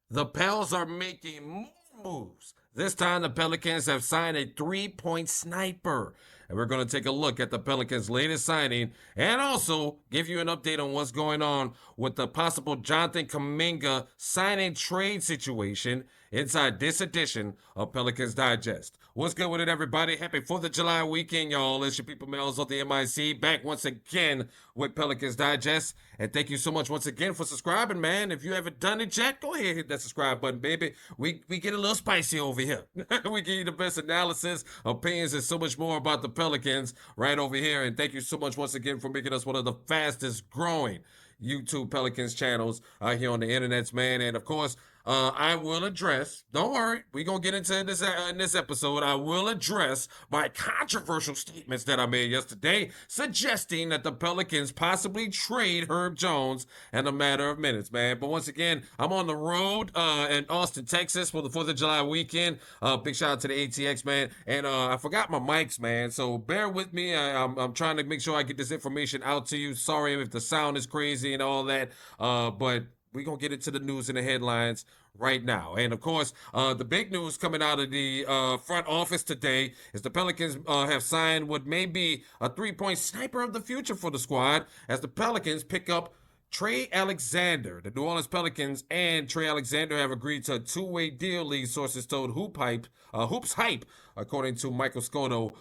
The Pels are making more moves. This time, the Pelicans have signed a three-point sniper. And we're going to take a look at the Pelicans' latest signing and also give you an update on what's going on with the possible Jonathan Kuminga signing trade situation inside this edition of Pelicans Digest. What's good with it, everybody? Happy 4th of July weekend, y'all. It's your people, Melz On The MIC, back once again with Pelicans Digest. And thank you so much once again for subscribing, man. If you haven't done it yet, go ahead and hit that subscribe button, baby. We get a little spicy over here. We give you the best analysis, opinions, and so much more about the Pelicans right over here. And thank you so much once again for making us one of the fastest growing YouTube Pelicans channels out here on the internets, man. And of course, I will address, don't worry, we're going to get into this in this episode. I will address my controversial statements that I made yesterday, suggesting that the Pelicans possibly trade Herb Jones in a matter of minutes, man. But once again, I'm on the road in Austin, Texas for the 4th of July weekend. Big shout out to the ATX, man. And I forgot my mics, man. So bear with me. I'm trying to make sure I get this information out to you. Sorry if the sound is crazy and all that. But we're going to get into the news and the headlines right now. And of course, the big news coming out of the front office today is the Pelicans have signed what may be a three-point sniper of the future for the squad as the Pelicans pick up Trey Alexander. The New Orleans Pelicans and Trey Alexander have agreed to a two-way deal, lead sources told Hoops Hype, according to Michael Scotto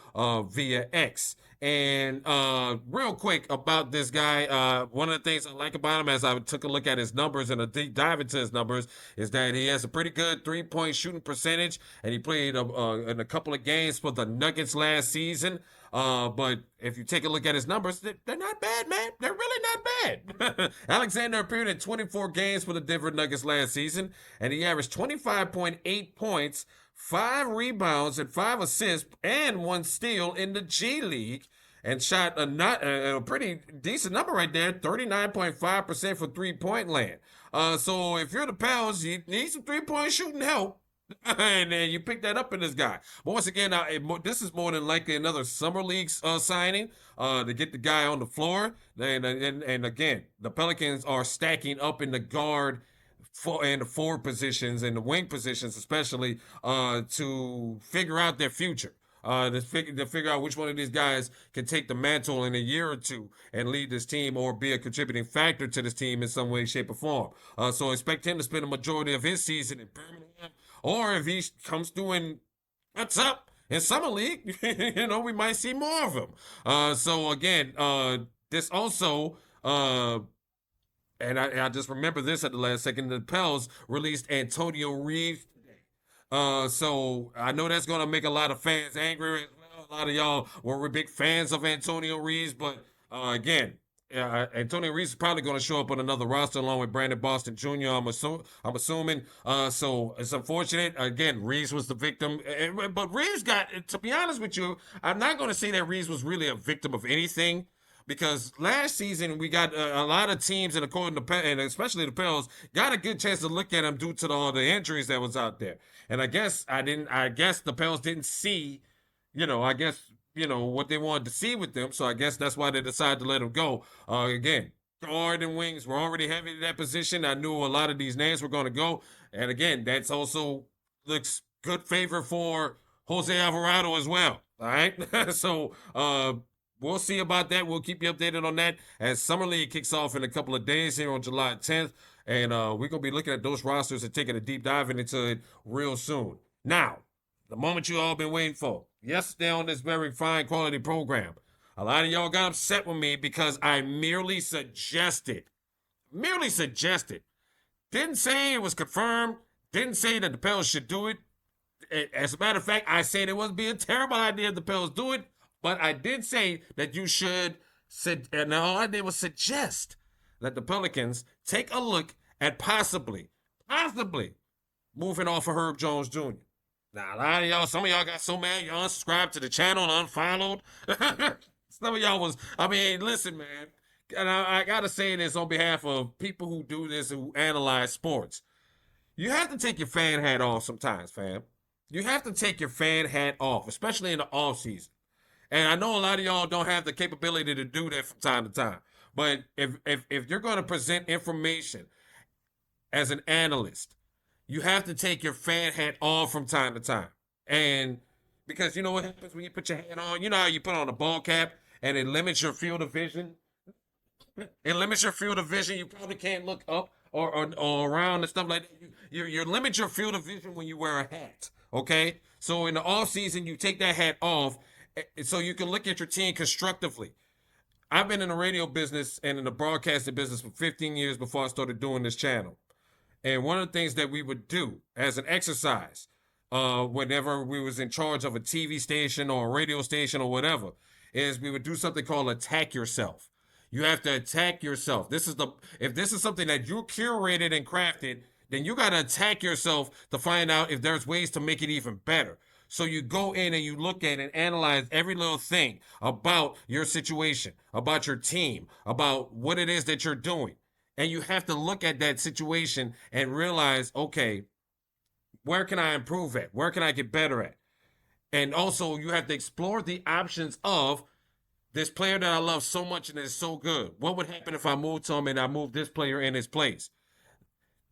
via X. And real quick about this guy, one of the things I like about him as I took a look at his numbers and a deep dive into his numbers is that he has a pretty good three-point shooting percentage, and he played in a couple of games for the Nuggets last season. But if you take a look at his numbers, they're not bad, man. They're really not bad. Alexander appeared in 24 games for the Denver Nuggets last season, and he averaged 25.8 points, 5 rebounds, and 5 assists, and 1 steal in the G League, and shot a pretty decent number right there, 39.5% for three-point land. So if you're the Pels, you need some three-point shooting help. And then you pick that up in this guy. But once again, this is more than likely another summer league signing to get the guy on the floor. And again, the Pelicans are stacking up in the guard and the forward positions and the wing positions, especially to figure out their future. To figure out which one of these guys can take the mantle in a year or two and lead this team or be a contributing factor to this team in some way, shape, or form. So expect him to spend a majority of his season in Birmingham, or if he comes through and what's up in summer league, we might see more of him. So again, this also. And I just remember this at the last second. The Pels released Antonio Reeves. So I know that's going to make a lot of fans angry as well. A lot of y'all were big fans of Antonio Reeves, but again, Antonio Reeves is probably going to show up on another roster along with Brandon Boston Jr. I'm assuming. So it's unfortunate. Again, Reeves was the victim, but Reeves got. To be honest with you, I'm not going to say that Reeves was really a victim of anything. Because last season we got a lot of teams, and according to and especially the Pels, got a good chance to look at him due to all the injuries that was out there. And I guess the Pels didn't see, what they wanted to see with them. So I guess that's why they decided to let him go. Again, guard and wings were already heavy in that position. I knew a lot of these names were going to go, and again, that's also looks good favor for Jose Alvarado as well. All right, so. We'll see about that. We'll keep you updated on that as Summer League kicks off in a couple of days here on July 10th. And we're going to be looking at those rosters and taking a deep dive into it real soon. Now, the moment you all been waiting for. Yesterday on this very fine quality program, a lot of y'all got upset with me because I merely suggested, didn't say it was confirmed, didn't say that the Pels should do it. As a matter of fact, I said it would be a terrible idea if the Pels do it. But I did say that you should, and all I did was suggest that the Pelicans take a look at possibly moving off of Herb Jones Jr. Now, a lot of y'all, some of y'all got so mad, y'all unsubscribed to the channel and unfollowed. Some of y'all listen, man, and I got to say this on behalf of people who do this, who analyze sports. You have to take your fan hat off sometimes, fam. You have to take your fan hat off, especially in the off season. And I know a lot of y'all don't have the capability to do that from time to time. But if you're going to present information as an analyst, you have to take your fan hat off from time to time. And because you know what happens when you put your hat on? You know how you put on a ball cap and it limits your field of vision? It limits your field of vision. You probably can't look up or around and stuff like that. You limit your field of vision when you wear a hat. Okay? So in the off season, you take that hat off so you can look at your team constructively. I've been in the radio business and in the broadcasting business for 15 years before I started doing this channel. And one of the things that we would do as an exercise, whenever we was in charge of a TV station or a radio station or whatever, is we would do something called attack yourself. You have to attack yourself. If this is something that you curated and crafted, then you got to attack yourself to find out if there's ways to make it even better. So you go in and you look at and analyze every little thing about your situation, about your team, about what it is that you're doing. And you have to look at that situation and realize, okay, where can I improve at? Where can I get better at? And also, you have to explore the options of this player that I love so much and is so good. What would happen if I moved to him and I moved this player in his place?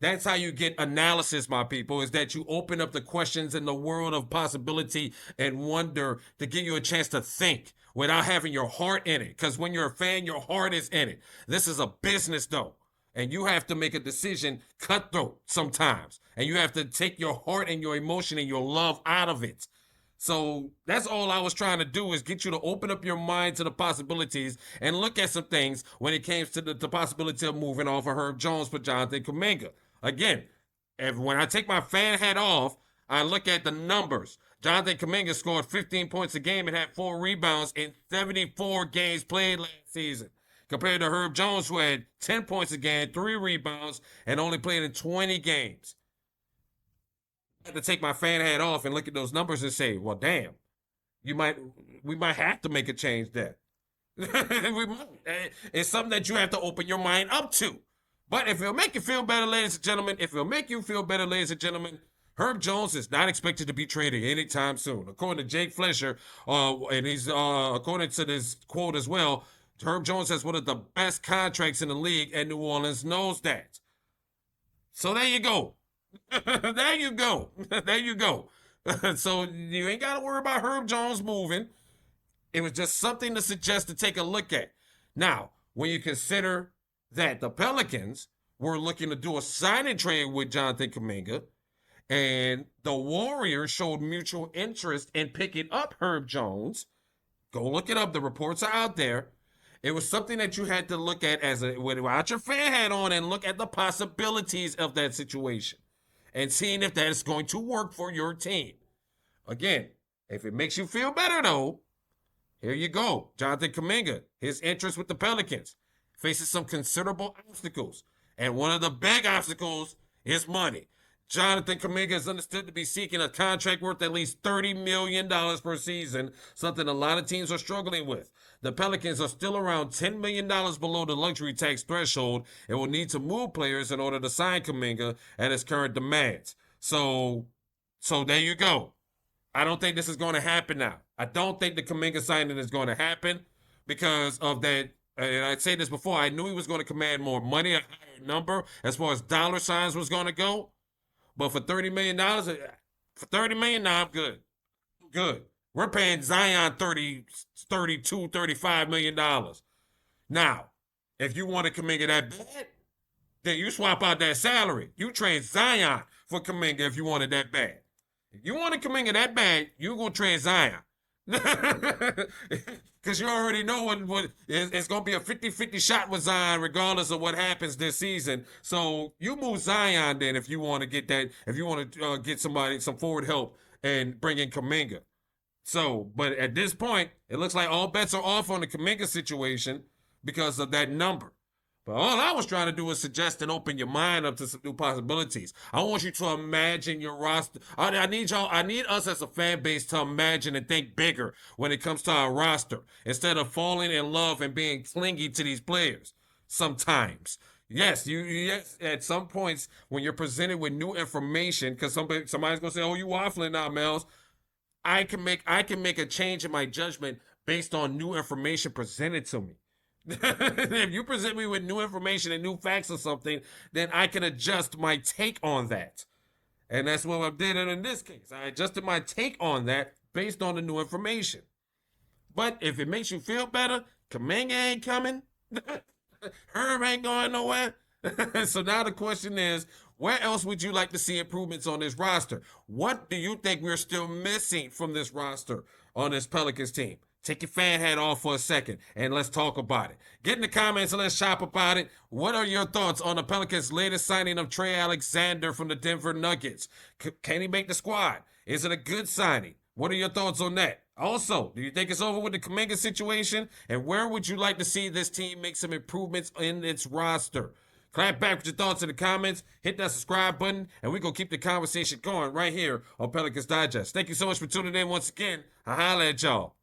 That's how you get analysis, my people, is that you open up the questions in the world of possibility and wonder to give you a chance to think without having your heart in it. Because when you're a fan, your heart is in it. This is a business, though. And you have to make a decision cutthroat sometimes. And you have to take your heart and your emotion and your love out of it. So that's all I was trying to do, is get you to open up your mind to the possibilities and look at some things when it came to the possibility of moving off of Herb Jones for Jonathan Kuminga. Again, when I take my fan hat off, I look at the numbers. Jonathan Kuminga scored 15 points a game and had 4 rebounds in 74 games played last season, compared to Herb Jones, who had 10 points a game, 3 rebounds, and only played in 20 games. I had to take my fan hat off and look at those numbers and say, well, damn, we might have to make a change there. We might. It's something that you have to open your mind up to. But if it'll make you feel better, ladies and gentlemen, Herb Jones is not expected to be traded anytime soon. According to Jake Fletcher, and he's according to this quote as well, Herb Jones has one of the best contracts in the league, and New Orleans knows that. So there you go. There you go. There you go. So you ain't got to worry about Herb Jones moving. It was just something to suggest to take a look at. Now, when you consider that the Pelicans were looking to do a signing trade with Jonathan Kuminga, and the Warriors showed mutual interest in picking up Herb Jones, go look it up. The reports are out there. It was something that you had to look at without your fan hat on and look at the possibilities of that situation and seeing if that is going to work for your team. Again, if it makes you feel better, though, here you go. Jonathan Kuminga, his interest with the Pelicans, faces some considerable obstacles. And one of the big obstacles is money. Jonathan Kuminga is understood to be seeking a contract worth at least $30 million per season, something a lot of teams are struggling with. The Pelicans are still around $10 million below the luxury tax threshold and will need to move players in order to sign Kuminga at his current demands. So there you go. I don't think this is going to happen now. I don't think the Kuminga signing is going to happen because of that. And I say this before, I knew he was going to command more money, a higher number as far as dollar signs was going to go. But for $30 million, nah, I'm good. I'm good. We're paying Zion $32, $35 million. Now, if you want to Kuminga that bad, then you swap out that salary. You trade Zion for Kuminga if you want it that bad. If you want to Kuminga that bad, you're going to trade Zion. Because you already know what it's going to be a 50-50 shot with Zion regardless of what happens this season. So you move Zion then if you want to get that, if you want to get some forward help and bring in Kuminga. So, but at this point, it looks like all bets are off on the Kuminga situation because of that number. But all I was trying to do is suggest and open your mind up to some new possibilities. I want you to imagine your roster. I need us as a fan base to imagine and think bigger when it comes to our roster instead of falling in love and being clingy to these players sometimes. Yes, yes, at some points when you're presented with new information, because somebody's gonna say, "Oh, you waffling now, Melz." I can make a change in my judgment based on new information presented to me. If you present me with new information and new facts or something, then I can adjust my take on that. And that's what I did in this case. I adjusted my take on that based on the new information. But if it makes you feel better, Kuminga ain't coming. Herb ain't going nowhere. So now the question is, where else would you like to see improvements on this roster? What do you think we're still missing from this roster on this Pelicans team? Take your fan hat off for a second and let's talk about it. Get in the comments and let's shop about it. What are your thoughts on the Pelicans' latest signing of Trey Alexander from the Denver Nuggets? Can he make the squad? Is it a good signing? What are your thoughts on that? Also, do you think it's over with the Kuminga situation? And where would you like to see this team make some improvements in its roster? Clap back with your thoughts in the comments. Hit that subscribe button, and we're going to keep the conversation going right here on Pelicans Digest. Thank you so much for tuning in once again. I'll holla at y'all.